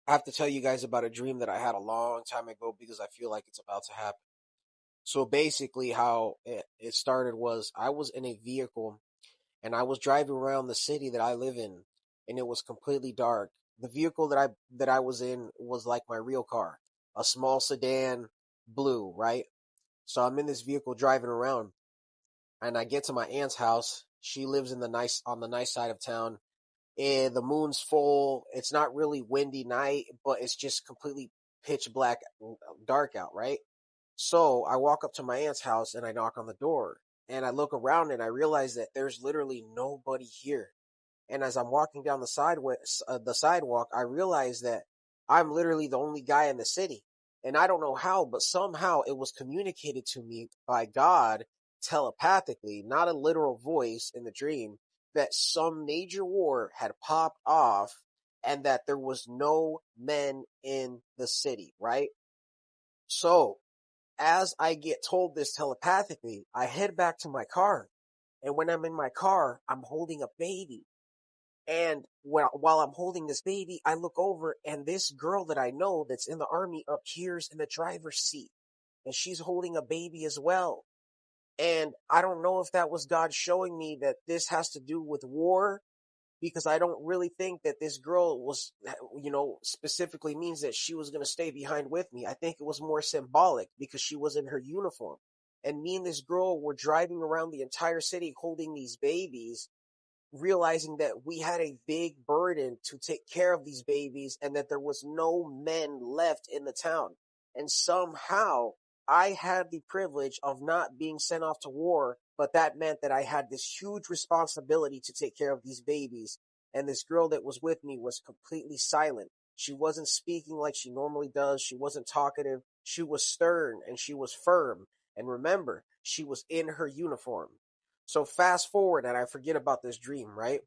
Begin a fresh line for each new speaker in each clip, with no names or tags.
I have to tell you guys about a dream that I had a long time ago because I feel like it's about to happen. So basically, how it started was I was in a vehicle and I was driving around the city that I live in, and it was completely dark. The vehicle that I was in was like my real car, a small sedan, blue, right? So I'm in this vehicle driving around, and I get to my aunt's house. She lives in the nice on the nice side of town, and the moon's full. It's not really windy night, but it's just completely pitch black, dark out, right? So I walk up to my aunt's house and I knock on the door and I look around and I realize that there's literally nobody here. And as I'm walking down the sidewalk, I realize that I'm literally the only guy in the city. And I don't know how, but somehow it was communicated to me by God telepathically, not a literal voice in the dream, that some major war had popped off and that there was no men in the city, right? So as I get told this telepathically, I head back to my car. And when I'm in my car, I'm holding a baby. And while I'm holding this baby, I look over and this girl that I know that's in the army appears in the driver's seat. And she's holding a baby as well. And I don't know if that was God showing me that this has to do with war, because I don't really think that this girl was, specifically means that she was going to stay behind with me. I think it was more symbolic because she was in her uniform. And me and this girl were driving around the entire city holding these babies, realizing that we had a big burden to take care of these babies and that there was no men left in the town. And somehow I had the privilege of not being sent off to war, but that meant that I had this huge responsibility to take care of these babies. And this girl that was with me was completely silent. She wasn't speaking like she normally does. She wasn't talkative. She was stern and she was firm. And remember, she was in her uniform. So fast forward, and I forget about this dream, right?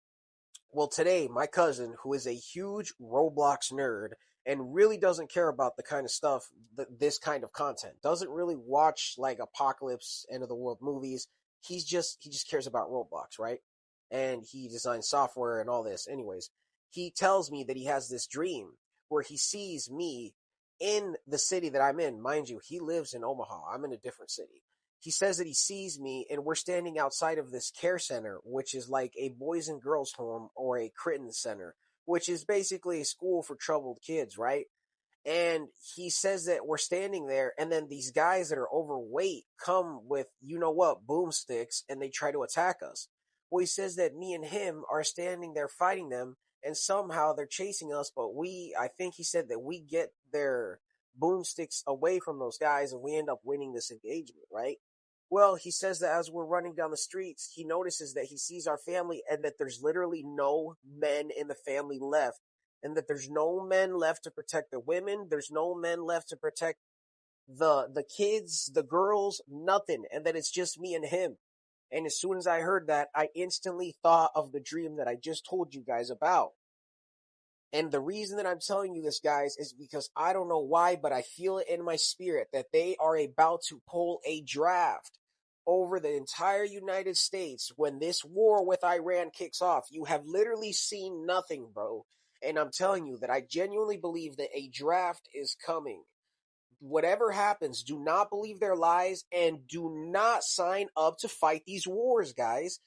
Well, today, my cousin, who is a huge Roblox nerd and really doesn't care about the kind of stuff, this kind of content, doesn't really watch like apocalypse, end of the world movies. He just cares about Roblox, right? And he designs software and all this. Anyways, he tells me that he has this dream where he sees me in the city that I'm in. Mind you, he lives in Omaha. I'm in a different city. He says that he sees me and we're standing outside of this care center, which is like a boys and girls home or a Critton center, which is basically a school for troubled kids, right? And he says that we're standing there and then these guys that are overweight come with, you know what, boomsticks, and they try to attack us. Well, he says that me and him are standing there fighting them and somehow they're chasing us, but I think he said that we get their boomsticks away from those guys and we end up winning this engagement, right? Well, he says that as we're running down the streets, he notices that he sees our family and that there's literally no men in the family left, and that there's no men left to protect the women. There's no men left to protect the kids, the girls, nothing. And that it's just me and him. And as soon as I heard that, I instantly thought of the dream that I just told you guys about. And the reason that I'm telling you this, guys, is because I don't know why, but I feel it in my spirit that they are about to pull a draft over the entire United States when this war with Iran kicks off. You have literally seen nothing, bro. And I'm telling you that I genuinely believe that a draft is coming. Whatever happens, do not believe their lies and do not sign up to fight these wars, guys.